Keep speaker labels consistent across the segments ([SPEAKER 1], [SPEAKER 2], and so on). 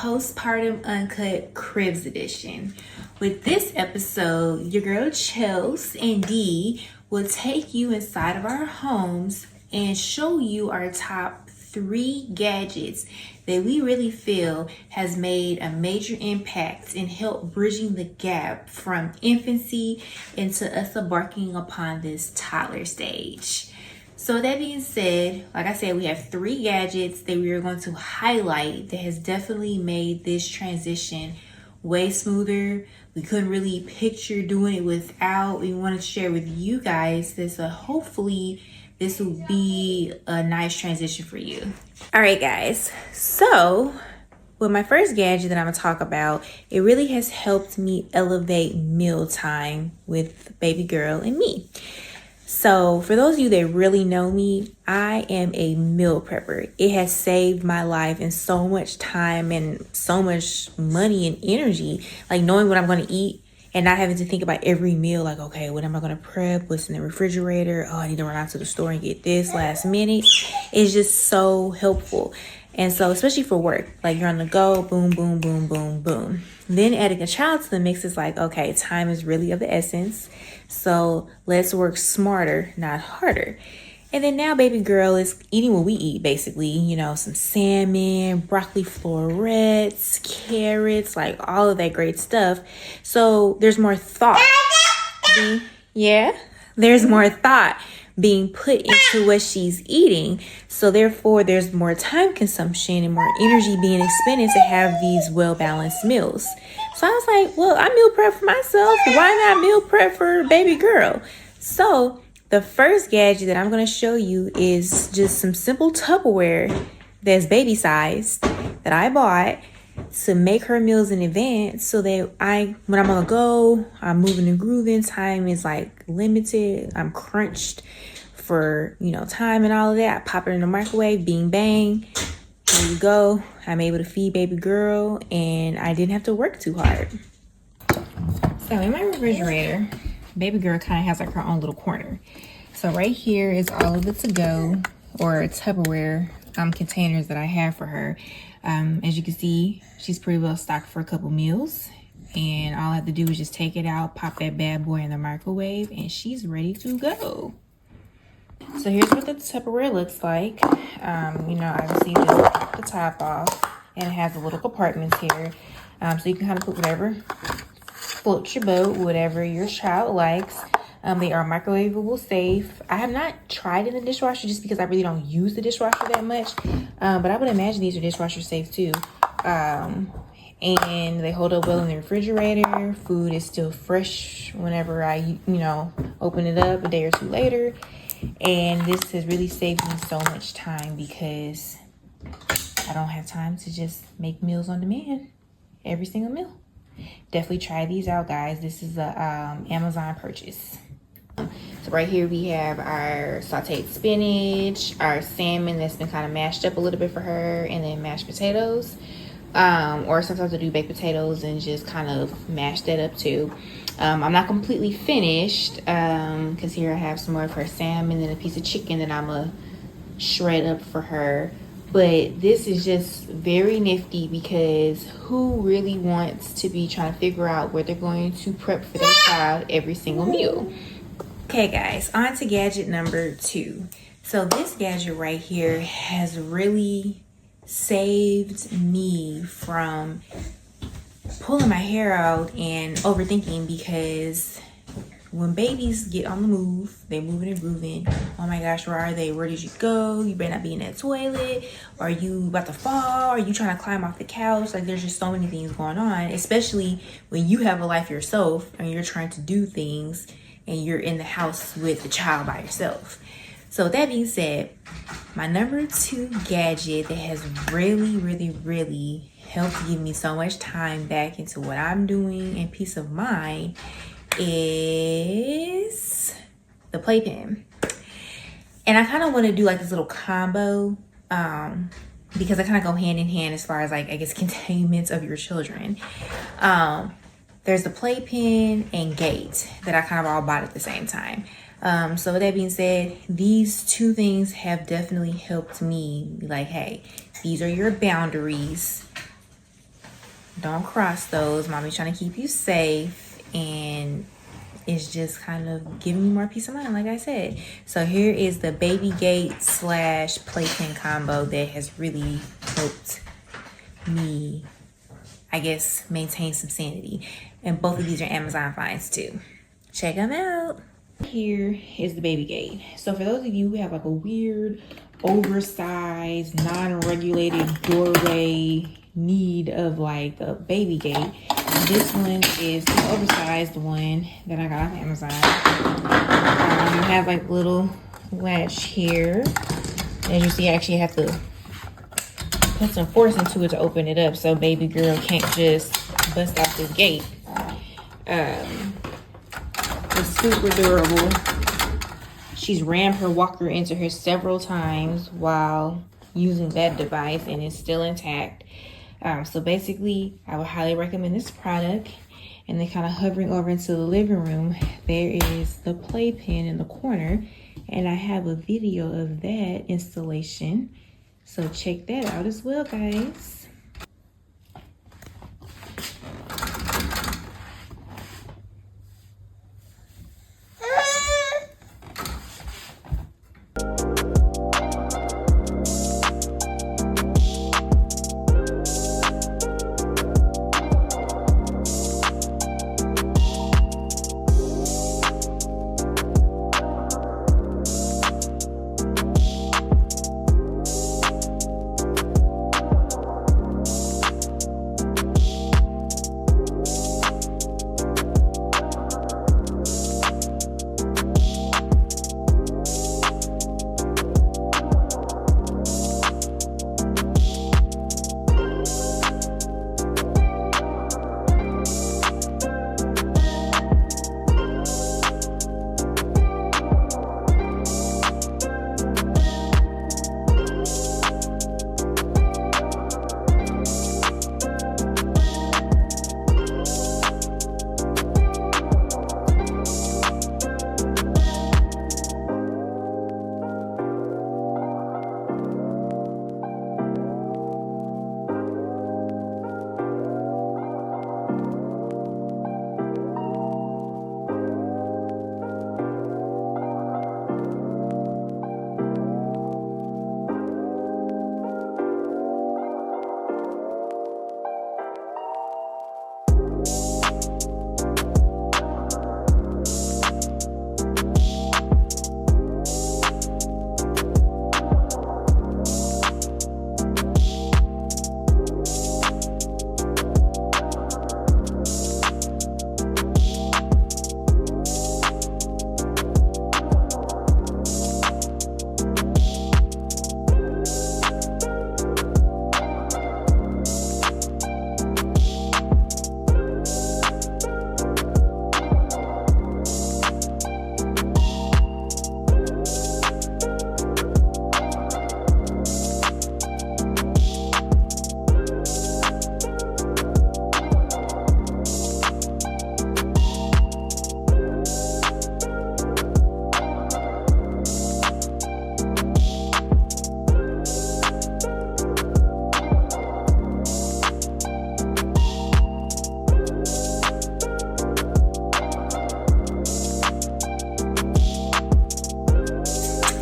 [SPEAKER 1] Postpartum Uncut Cribs Edition. With this episode, your girl Chels and Dee will take you inside of our homes and show you our top 3 gadgets that we really feel has made a major impact in help bridging the gap from infancy into us embarking upon this toddler stage. So that being said, like I said, we have 3 gadgets that we are going to highlight that has definitely made this transition way smoother. We couldn't really picture doing it without. We wanted to share with you guys this. Hopefully this will be a nice transition for you. All right, guys. So with my first gadget that I'm gonna talk about, it really has helped me elevate mealtime with baby girl and me. So for those of you that really know me, I am a meal prepper. It has saved my life and so much time and so much money and energy, like knowing what I'm going to eat and not having to think about every meal. Like, okay, what am I going to prep? What's in the refrigerator? Oh, I need to run out to the store and get this last minute. It's just so helpful. And so, especially for work, like you're on the go, boom, boom, boom, boom, boom. Then adding a child to the mix is like, okay, time is really of the essence. So let's work smarter, not harder. And then now baby girl is eating what we eat, basically, you know, some salmon, broccoli florets, carrots, like all of that great stuff. So there's more thought. There's more thought being put into what she's eating. So therefore there's more time consumption and more energy being expended to have these well-balanced meals. So I was like, well, I meal prep for myself. Why not meal prep for baby girl? So the first gadget that I'm going to show you is just some simple Tupperware that's baby sized that I bought to make her meals in advance, so that when I'm gonna go, I'm moving and grooving, time is like limited, I'm crunched for, you know, time and all of that. I pop it in the microwave, bing bang, here you go. I'm able to feed baby girl and I didn't have to work too hard. So in my refrigerator, baby girl kind of has like her own little corner. So right here is all of the to-go or Tupperware containers that I have for her. As you can see, she's pretty well stocked for a couple meals, and all I have to do is just take it out, pop that bad boy in the microwave, and she's ready to go. So here's what the Tupperware looks like. You know, obviously just pop the top off, and it has the little compartments here, so you can kind of put whatever floats your boat, whatever your child likes. They are microwavable safe. I have not tried in the dishwasher just because I really don't use the dishwasher that much. But I would imagine these are dishwasher safe too. And they hold up well in the refrigerator. Food is still fresh whenever I, you know, open it up a day or two later. And this has really saved me so much time because I don't have time to just make meals on demand every single meal. Definitely try these out, guys. This is a Amazon purchase. So right here we have our sauteed spinach, our salmon that's been kind of mashed up a little bit for her, and then mashed potatoes. Or sometimes I do baked potatoes and just kind of mash that up too. I'm not completely finished because here I have some more of her salmon and a piece of chicken that I'm gonna shred up for her. But this is just very nifty because who really wants to be trying to figure out where they're going to prep for their child every single meal? Okay guys, on to gadget number 2. So this gadget right here has really saved me from pulling my hair out and overthinking, because when babies get on the move, they moving and grooving. Oh my gosh, where are they? Where did you go? You better not be in that toilet. Are you about to fall? Are you trying to climb off the couch? Like, there's just so many things going on, especially when you have a life yourself and you're trying to do things and you're in the house with the child by yourself. So that being said, my number 2 gadget that has really, really, really helped give me so much time back into what I'm doing and peace of mind is the playpen. And I kind of want to do like this little combo because I kind of go hand in hand as far as like, I guess, containment of your children. There's the playpen and gate that I kind of all bought at the same time. So with that being said, these 2 things have definitely helped me be like, hey, these are your boundaries. don't cross those. Mommy's trying to keep you safe, and it's just kind of giving me more peace of mind, like I said. So here is the baby gate slash playpen combo that has really helped me, I guess, maintain some sanity. And both of these are Amazon finds too. Check them out. Here is the baby gate. So for those of you who have like a weird, oversized, non-regulated doorway need of like a baby gate, this one is the oversized one that I got off Amazon. It has like little latch here. As you see, I actually have to put some force into it to open it up so baby girl can't just bust out this gate. It's super durable. She's rammed her walker into her several times while using that device, and it's still intact. So basically, I would highly recommend this product. And then kind of hovering over into the living room, there is the playpen in the corner. And I have a video of that installation. So check that out as well, guys.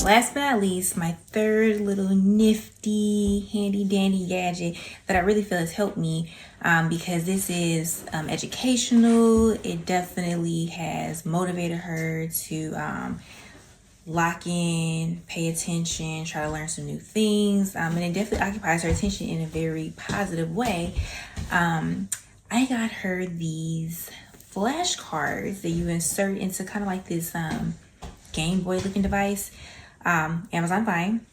[SPEAKER 1] Last but not least, my third little nifty, handy dandy gadget that I really feel has helped me, because this is educational. It definitely has motivated her to lock in, pay attention, try to learn some new things, and it definitely occupies her attention in a very positive way. I got her these flashcards that you insert into kind of like this Game Boy looking device, Amazon Fine,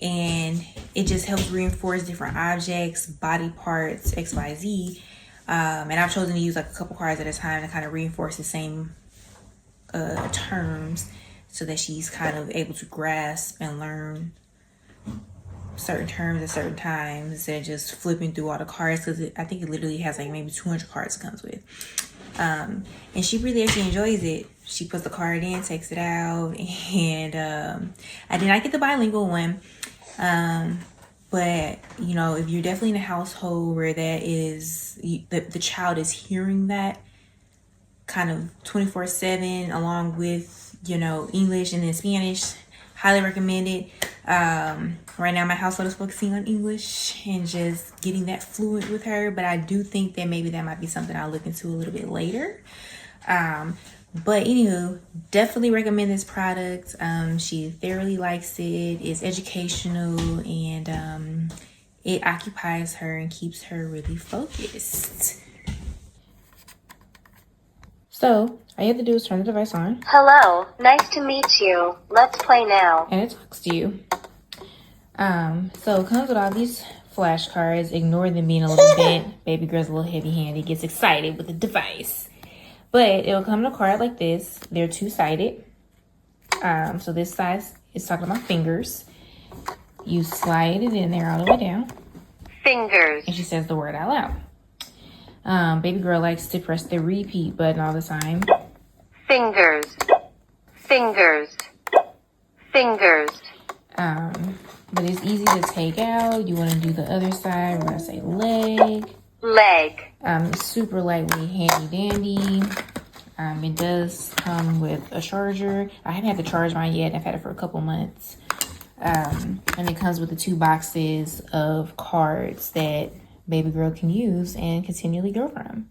[SPEAKER 1] and it just helps reinforce different objects, body parts, XYZ, and I've chosen to use like a couple cards at a time to kind of reinforce the same terms, so that she's kind of able to grasp and learn certain terms at certain times instead of just flipping through all the cards, because I think it literally has like maybe 200 cards it comes with. And she really actually enjoys it. She puts the card in, takes it out, and I did not get the bilingual one, But you know, if you're definitely in a household where that is the child is hearing that kind of 24/7 along with, you know, English and then Spanish, highly recommend it. Right now my household is focusing on English and just getting that fluent with her, but I do think that maybe that might be something I'll look into a little bit later. But anywho, definitely recommend this product. She thoroughly likes it. It's educational, and it occupies her and keeps her really focused. So all you have to do is turn the device on.
[SPEAKER 2] Hello, nice to meet you. Let's play now.
[SPEAKER 1] And it talks to you. So it comes with all these flashcards. Ignore them being a little bit. Baby girl's a little heavy-handed, gets excited with the device. But it'll come in a card like this. They're two-sided. So this side is talking about fingers. You slide it in there all the way down.
[SPEAKER 2] Fingers.
[SPEAKER 1] And she says the word out loud. Baby girl likes to press the repeat button all the time.
[SPEAKER 2] Fingers. Fingers. Fingers.
[SPEAKER 1] But it's easy to take out. You want to do the other side. We're going to say leg.
[SPEAKER 2] Leg.
[SPEAKER 1] It's super lightweight, handy dandy. It does come with a charger. I haven't had to charge mine yet. I've had it for a couple months. And it comes with the 2 boxes of cards that baby girl can use and continually go from.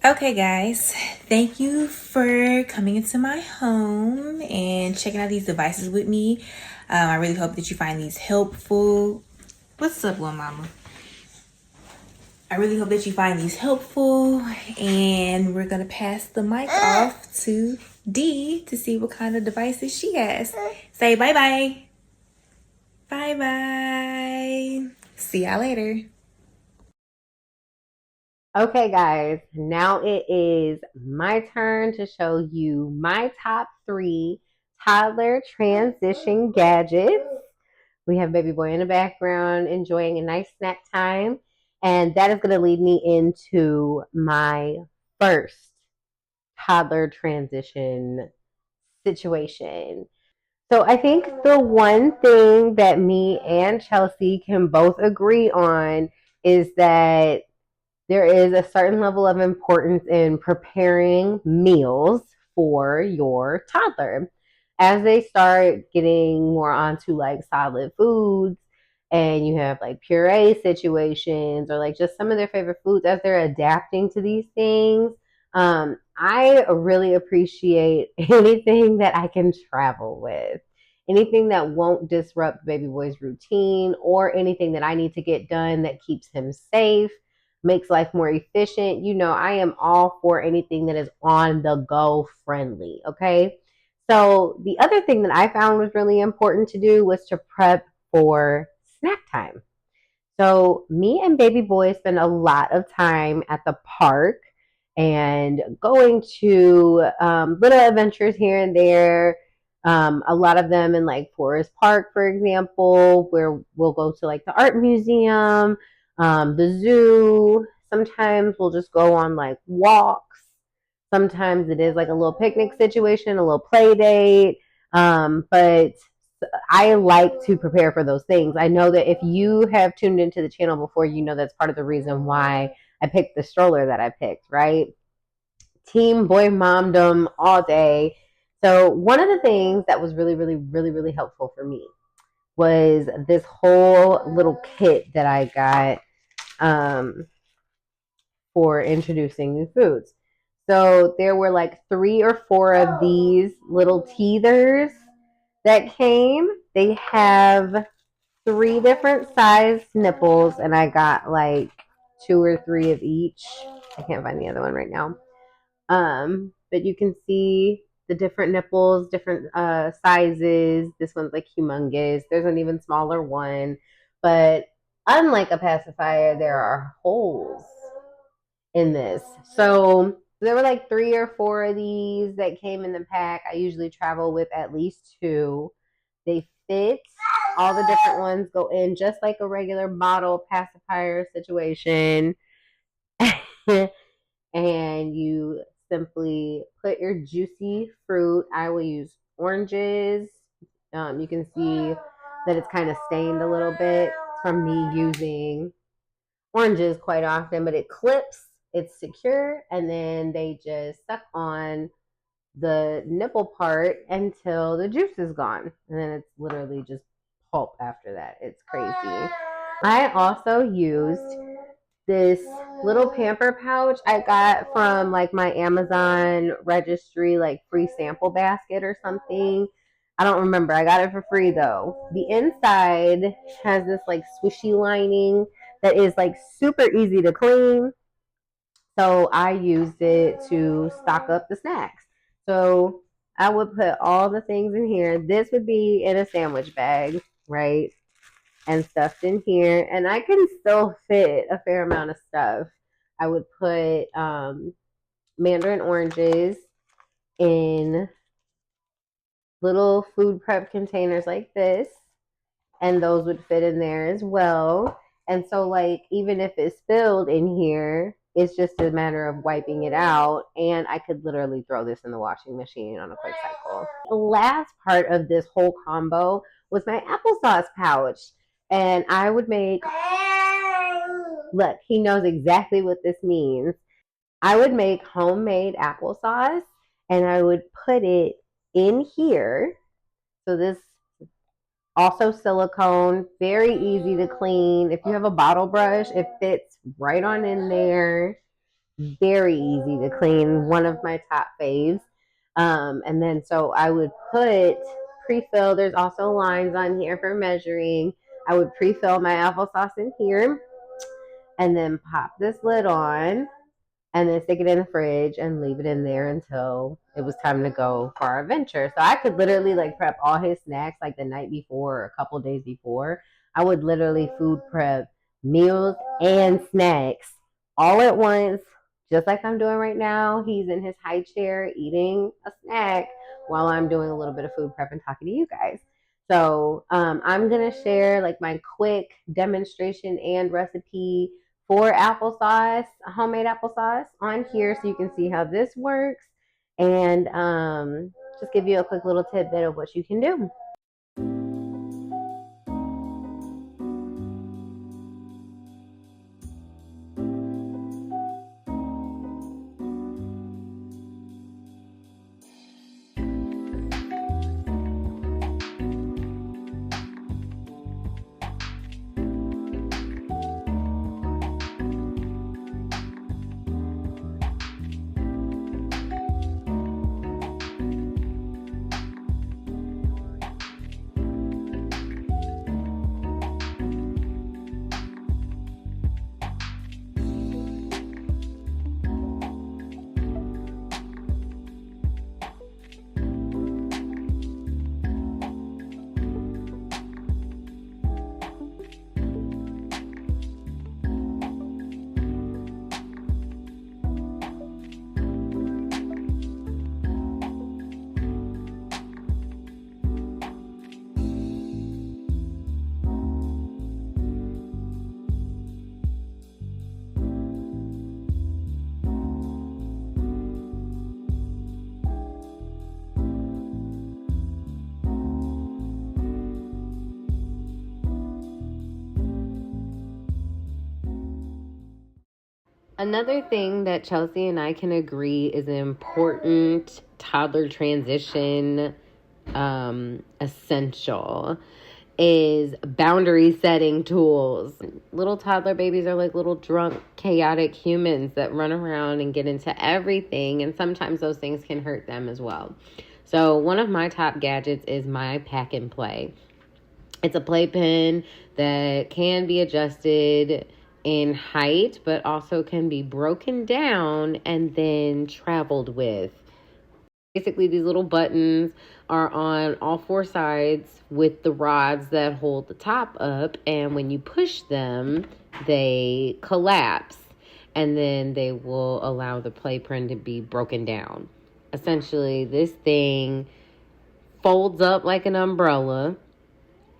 [SPEAKER 1] Okay, guys, thank you for coming into my home and checking out these devices with me. I really hope that you find these helpful. What's up, little mama? I really hope that you find these helpful, and we're going to pass the mic off to Dee to see what kind of devices she has. Say bye-bye. Bye-bye. See y'all later.
[SPEAKER 3] Okay, guys, now it is my turn to show you my top 3 toddler transition gadgets. We have baby boy in the background enjoying a nice snack time, and that is going to lead me into my first toddler transition situation. So I think the one thing that me and Chelsea can both agree on is that there is a certain level of importance in preparing meals for your toddler. As they start getting more onto like solid foods, and you have like puree situations or like just some of their favorite foods as they're adapting to these things, I really appreciate anything that I can travel with. Anything that won't disrupt baby boy's routine or anything that I need to get done that keeps him safe, makes life more efficient. You know, I am all for anything that is on the go friendly. Okay. So the other thing that I found was really important to do was to prep for snack time. So me and baby boy spend a lot of time at the park and going to little adventures here and there. A lot of them in like Forest Park, for example, where we'll go to like the art museum, the zoo. Sometimes we'll just go on like walks. Sometimes it is like a little picnic situation, a little play date. But I like to prepare for those things. I know that if you have tuned into the channel before, you know that's part of the reason why I picked the stroller that I picked, right? Team boy momdom all day. So one of the things that was really, really, really, really helpful for me was this whole little kit that I got for introducing new foods. So there were like 3 or 4 of these little teethers that came. They have 3 different size nipples, and I got like 2 or 3 of each. I can't find the other one right now. But you can see the different nipples, different sizes. This one's like humongous. There's an even smaller one. But unlike a pacifier, there are holes in this. So there were like 3 or 4 of these that came in the pack. I usually travel with at least 2. They fit. All the different ones go in just like a regular bottle pacifier situation. And you simply put your juicy fruit. I will use oranges. You can see that it's kind of stained a little bit. It's from me using oranges quite often, but it clips, it's secure, and then they just suck on the nipple part until the juice is gone. And then it's literally just pulp after that. It's crazy. I also used this little pamper pouch I got from like my Amazon registry, like free sample basket or something. I don't remember. I got it for free though. The inside has this like swishy lining that is like super easy to clean. So I used it to stock up the snacks. So I would put all the things in here. This would be in a sandwich bag, right? And stuffed in here. And I can still fit a fair amount of stuff. I would put mandarin oranges in little food prep containers like this. And those would fit in there as well. And so, like, even if it's spilled in here, it's just a matter of wiping it out. And I could literally throw this in the washing machine on a quick cycle. The last part of this whole combo was my applesauce pouch. And I would make, look, he knows exactly what this means. I would make homemade applesauce and I would put it in here. So this also silicone, very easy to clean. If you have a bottle brush, it fits right on in there. Very easy to clean. One of my top faves. And then so I would put pre-fill. There's also lines on here for measuring. I would pre-fill my applesauce in here and then pop this lid on and then stick it in the fridge and leave it in there until it was time to go for our adventure. So I could literally like prep all his snacks like the night before or a couple days before. I would literally food prep meals and snacks all at once, just like I'm doing right now. He's in his high chair eating a snack while I'm doing a little bit of food prep and talking to you guys. So I'm going to share like my quick demonstration and recipe for applesauce, homemade applesauce on here so you can see how this works and just give you a quick little tidbit of what you can do. Another thing that Chelsea and I can agree is an important toddler transition essential is boundary setting tools. Little toddler babies are like little drunk, chaotic humans that run around and get into everything, and sometimes those things can hurt them as well. So one of my top gadgets is my pack and play. It's a playpen that can be adjusted in height, but also can be broken down and then traveled with. Basically, these little buttons are on all four sides with the rods that hold the top up, and when you push them, they collapse, and then they will allow the playpen to be broken down. Essentially, this thing folds up like an umbrella,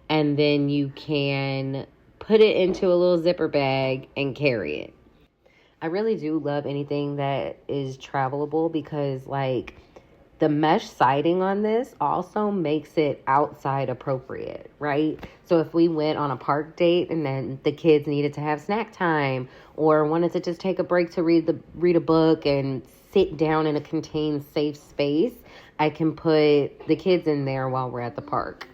[SPEAKER 3] and then you can put it into a little zipper bag and carry it. I really do love anything that is travelable because, like, The mesh siding on this also makes it outside appropriate, right? So if we went on a park date and then the kids needed to have snack time or wanted to just take a break to read a book and sit down in a contained safe space, I can put the kids in there while we're at the park.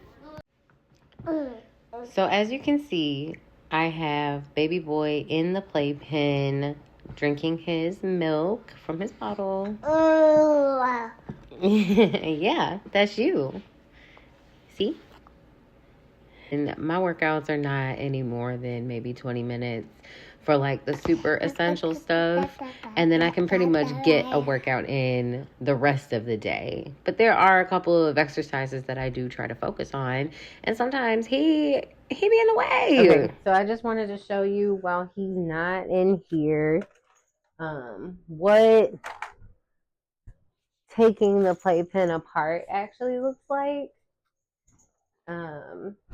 [SPEAKER 3] So as you can see, I have baby boy in the playpen drinking his milk from his bottle. Yeah, that's you. See? And my workouts are not any more than maybe 20 minutes for like the super essential stuff. And then I can pretty much get a workout in the rest of the day. But there are a couple of exercises that I do try to focus on. And sometimes he be in the way. Okay, so I just wanted to show you while he's not in here, what taking the playpen apart actually looks like.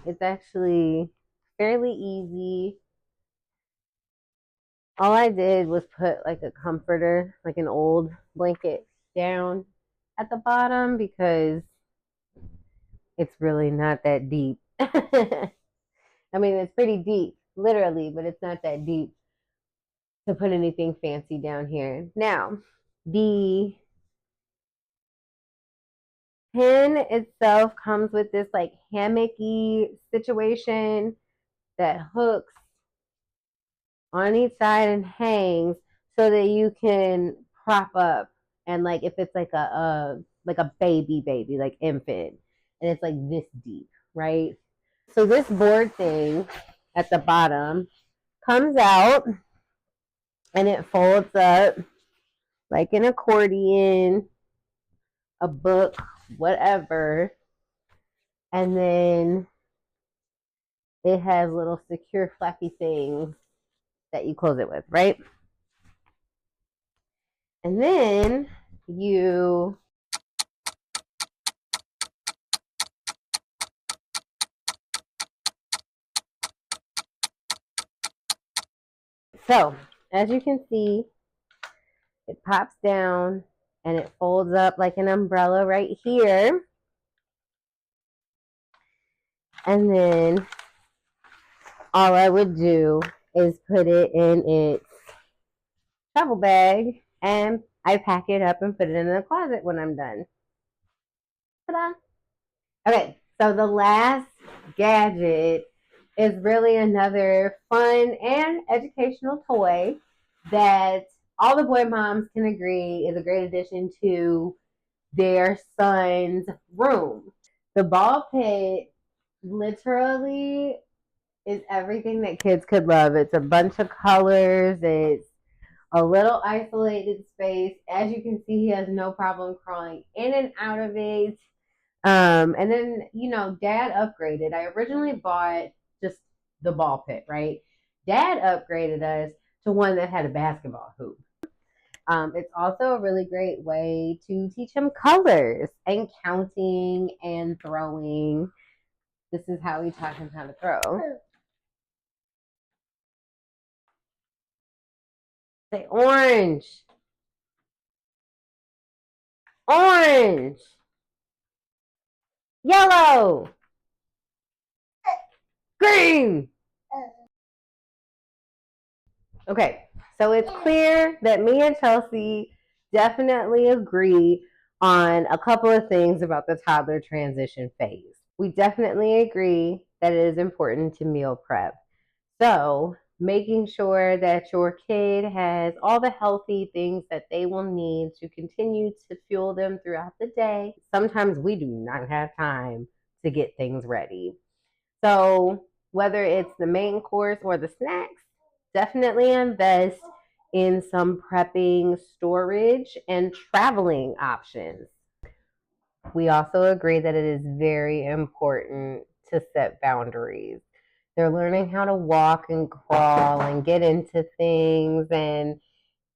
[SPEAKER 3] It's actually fairly easy. All I did was put like a comforter, like an old blanket down at the bottom because it's really not that deep. I mean, it's pretty deep, literally, but it's not that deep to put anything fancy down here. Now, the pen itself comes with this like hammocky situation that hooks on each side and hangs so that you can prop up, and like if it's like a baby like infant and it's like this deep, right? So this board thing at the bottom comes out and it folds up like an accordion, a book, whatever, and then it has little secure flappy things that you close it with, right? And then you so as you can see, it pops down and it folds up like an umbrella right here. And then all I would do is put it in its travel bag and I pack it up and put it in the closet when I'm done. Ta-da! Okay, so the last gadget is really another fun and educational toy that all the boy moms can agree is a great addition to their son's room. The ball pit literally is everything that kids could love. It's a bunch of colors. It's a little isolated space. As you can see, he has no problem crawling in and out of it. And then, Dad upgraded. I originally bought just the ball pit, right? Dad upgraded us to one that had a basketball hoop. It's also a really great way to teach him colors and counting and throwing. This is how we taught him how to throw. Say orange. Orange. Yellow. Green. Okay, so it's clear that me and Chelsea definitely agree on a couple of things about the toddler transition phase. We definitely agree that it is important to meal prep. So, making sure that your kid has all the healthy things that they will need to continue to fuel them throughout the day. Sometimes we do not have time to get things ready. So, whether it's the main course or the snacks, definitely invest in some prepping, storage, and traveling options. We also agree that it is very important to set boundaries. They're learning how to walk and crawl and get into things, and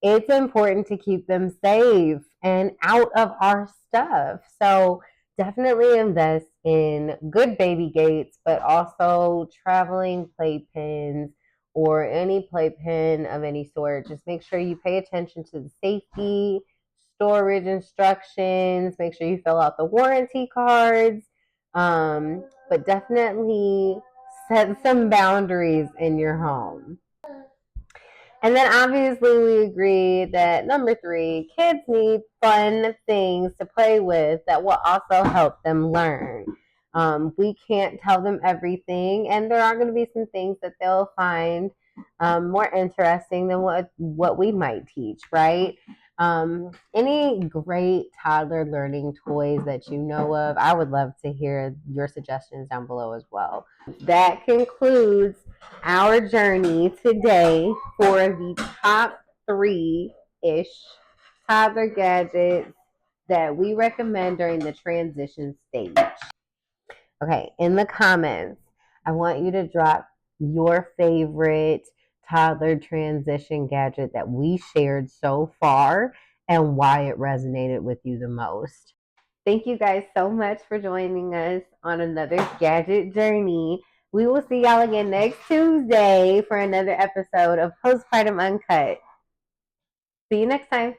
[SPEAKER 3] it's important to keep them safe and out of our stuff. So definitely invest in good baby gates, but also traveling playpens or any playpen of any sort. Just make sure you pay attention to the safety, storage instructions. Make sure you fill out the warranty cards. But definitely set some boundaries in your home. And then obviously we agree that number 3, kids need fun things to play with that will also help them learn. We can't tell them everything, and there are going to be some things that they'll find more interesting than what we might teach, right? Any great toddler learning toys that you know of, I would love to hear your suggestions down below as well. That concludes our journey today for the top 3-ish toddler gadgets that we recommend during the transition stage. Okay, in the comments, I want you to drop your favorite toddler transition gadget that we shared so far and why it resonated with you the most. Thank you guys so much for joining us on another gadget journey. We will see y'all again next Tuesday for another episode of Postpartum Uncut. See you next time.